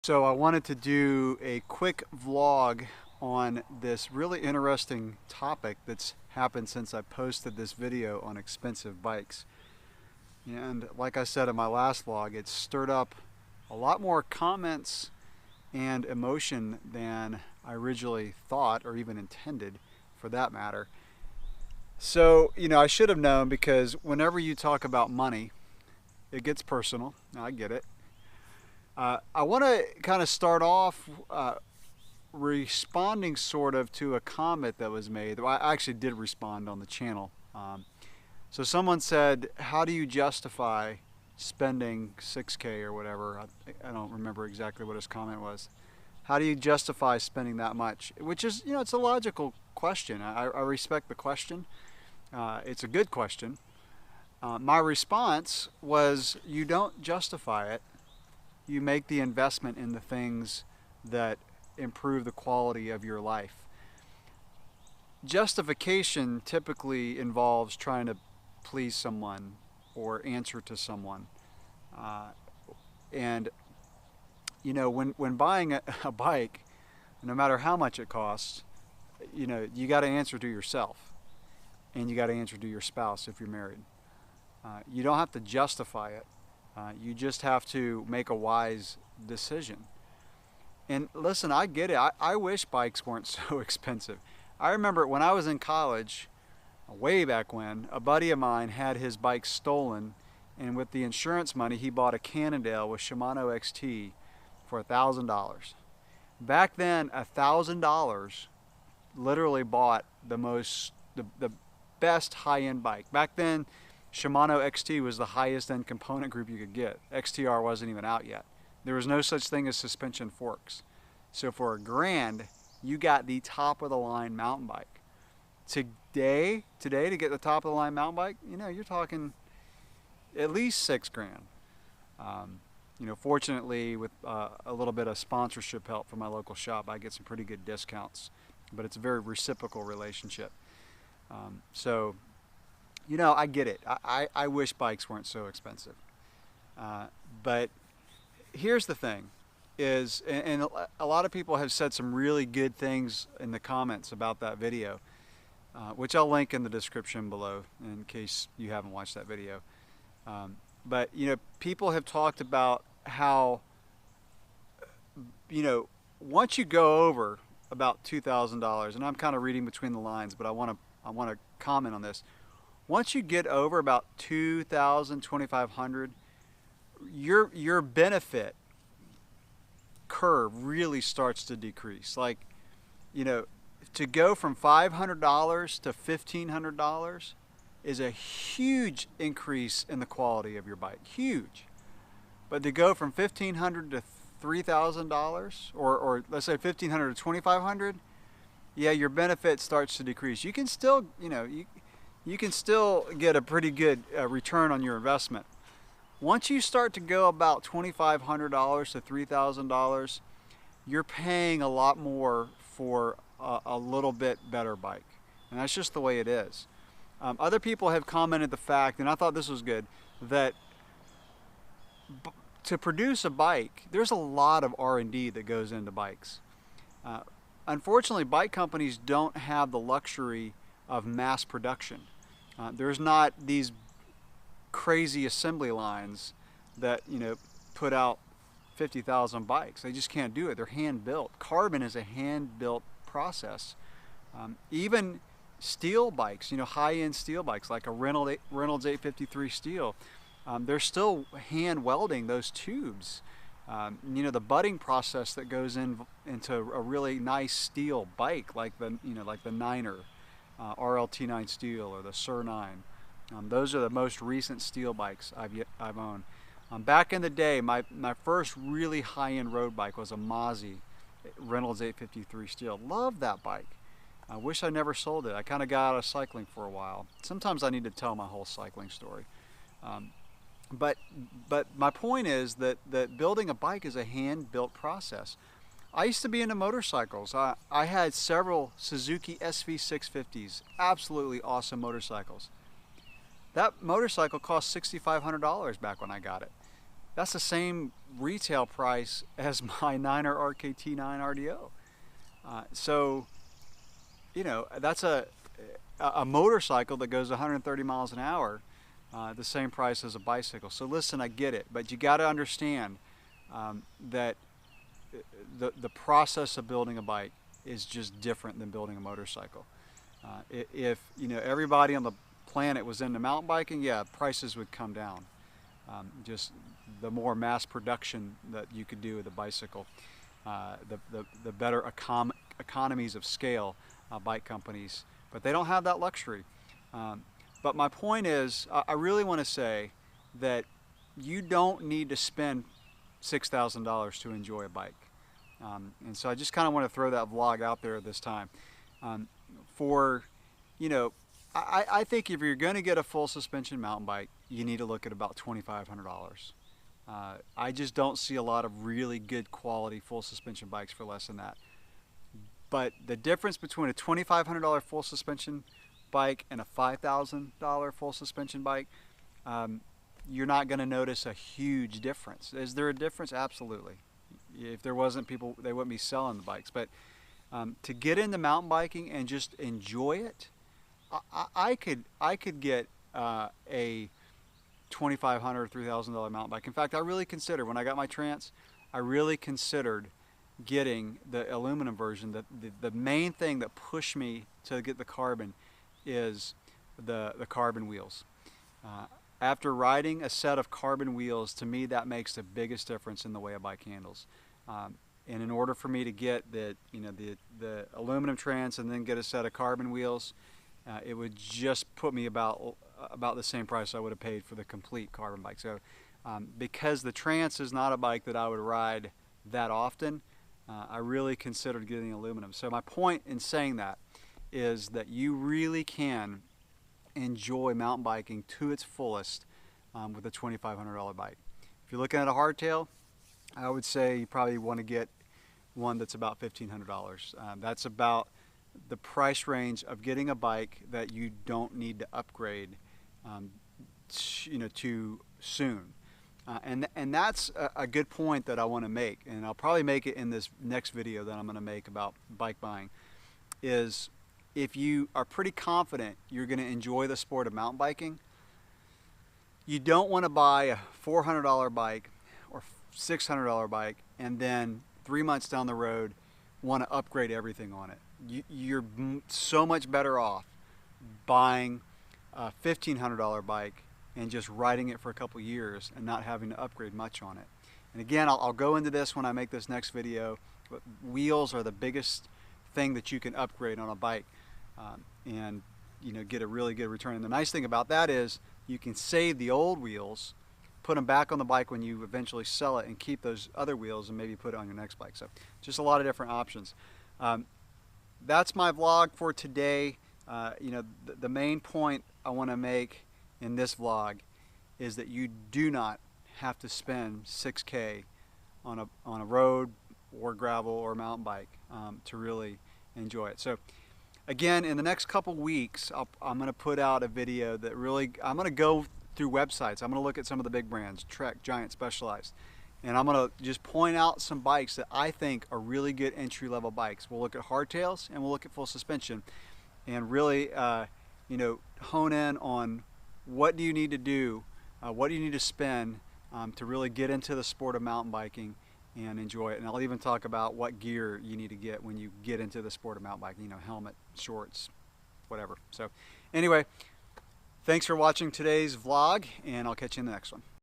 So I wanted to do a quick vlog on this really interesting topic that's happened since I posted this video on expensive bikes. And like I said in my last vlog, it's stirred up a lot more comments and emotion than I originally thought or even intended, for that matter. So, I should have known, because whenever you talk about money, it gets personal. I get it. I want to kind of start off responding sort of to a comment that was made. I actually did respond on the channel. So someone said, how do you justify spending 6K or whatever? I don't remember exactly what his comment was. How do you justify spending that much? Which is, it's a logical question. I respect the question. It's a good question. My response was, you don't justify it. You make the investment in the things that improve the quality of your life. Justification typically involves trying to please someone or answer to someone. And when buying a bike, no matter how much it costs, you got to answer to yourself, and you got to answer to your spouse if you're married. You don't have to justify it. You just have to make a wise decision. And listen, I get it. I wish bikes weren't so expensive. I remember when I was in college, way back when, a buddy of mine had his bike stolen, and with the insurance money, he bought a Cannondale with Shimano XT for $1,000. Back then, $1,000 literally bought the best high-end bike. Back then, Shimano XT was the highest end component group you could get. XTR wasn't even out yet. There was no such thing as suspension forks. So for $1,000, you got the top of the line mountain bike. Today to get the top of the line mountain bike, you're talking at least $6,000. Fortunately, with a little bit of sponsorship help from my local shop, I get some pretty good discounts. But it's a very reciprocal relationship. I get it. I wish bikes weren't so expensive. But here's the thing, and a lot of people have said some really good things in the comments about that video, which I'll link in the description below in case you haven't watched that video. But people have talked about how, once you go over about $2,000, and I'm kind of reading between the lines, but I want to comment on this. Once you get over about 2,000, 2,500, your benefit curve really starts to decrease. Like, to go from $500 to $1,500 is a huge increase in the quality of your bike. Huge. But to go from $1,500 to $3,000, or let's say $1,500 to $2,500, yeah, your benefit starts to decrease. You can still, you can still get a pretty good return on your investment. Once you start to go about $2,500 to $3,000, you're paying a lot more for a little bit better bike. And that's just the way it is. Other people have commented the fact, and I thought this was good, that to produce a bike, there's a lot of R&D that goes into bikes. Unfortunately, bike companies don't have the luxury of mass production. There's not these crazy assembly lines that put out 50,000 bikes. They just can't do it. They're hand built. Carbon is a hand built process. Even steel bikes, high-end steel bikes like a Reynolds 853 steel, they're still hand welding those tubes. The budding process that goes into a really nice steel bike, like the Niner, RLT9 steel, or the Sur 9. Those are the most recent steel bikes I've owned. Back in the day, my first really high-end road bike was a Mozzie Reynolds 853 steel. Loved that bike. I wish I never sold it. I kind of got out of cycling for a while. Sometimes I need to tell my whole cycling story. But my point is that building a bike is a hand-built process. I used to be into motorcycles. I had several Suzuki SV650s, absolutely awesome motorcycles. That motorcycle cost $6,500 back when I got it. that's the same retail price as my 9er RKT9 RDO. So, you know, that's a motorcycle that goes 130 miles an hour, the same price as a bicycle. So listen, I get it, but you got to understand that the process of building a bike is just different than building a motorcycle. If you know everybody on the planet was into mountain biking, yeah, prices would come down. Just the more mass production that you could do with a bicycle, the better economies of scale bike companies, but they don't have that luxury. But my point is, I really want to say that you don't need to spend $6,000 to enjoy a bike. And so I just kind of want to throw that vlog out there this time. You know, I think if you're going to get a full suspension mountain bike, you need to look at about $2,500. I just don't see a lot of really good quality full suspension bikes for less than that. But the difference between a $2,500 full suspension bike and a $5,000 full suspension bike, you're not going to notice a huge difference. Is there a difference? Absolutely. If there wasn't, people, they wouldn't be selling the bikes. But to get into mountain biking and just enjoy it, I could get a $2,500 or $3,000 mountain bike. In fact, I really considered, when I got my Trance, I really considered getting the aluminum version. The main thing that pushed me to get the carbon is the carbon wheels. After riding a set of carbon wheels, to me that makes the biggest difference in the way a bike handles. And in order for me to get the aluminum Trance and then get a set of carbon wheels, it would just put me about the same price I would have paid for the complete carbon bike. So because the Trance is not a bike that I would ride that often, I really considered getting aluminum. So my point in saying that is that you really can enjoy mountain biking to its fullest with a $2,500 bike. If you're looking at a hardtail, I would say you probably want to get one that's about $1,500. That's about the price range of getting a bike that you don't need to upgrade too soon. And that's a good point that I want to make, and I'll probably make it in this next video that I'm going to make about bike buying, is if you are pretty confident you're going to enjoy the sport of mountain biking, you don't want to buy a $400 bike or $600 bike and then 3 months down the road want to upgrade everything on it. You're so much better off buying a $1,500 bike and just riding it for a couple years and not having to upgrade much on it. And again, I'll go into this when I make this next video, but wheels are the biggest thing that you can upgrade on a bike and get a really good return. And the nice thing about that is you can save the old wheels, put them back on the bike when you eventually sell it, and keep those other wheels and maybe put it on your next bike. So just a lot of different options. That's my vlog for today. The main point I want to make in this vlog is that you do not have to spend $6K on a road or gravel or mountain bike to really enjoy it. So again, in the next couple weeks, I'm going to put out a video that really, I'm going to go through websites. I'm going to look at some of the big brands, Trek, Giant, Specialized, and I'm going to just point out some bikes that I think are really good entry-level bikes. We'll look at hardtails and we'll look at full suspension, and really hone in on what do you need to do, what do you need to spend to really get into the sport of mountain biking and enjoy it. And I'll even talk about what gear you need to get when you get into the sport of mountain biking, helmet, shorts, whatever. So anyway, thanks for watching today's vlog, and I'll catch you in the next one.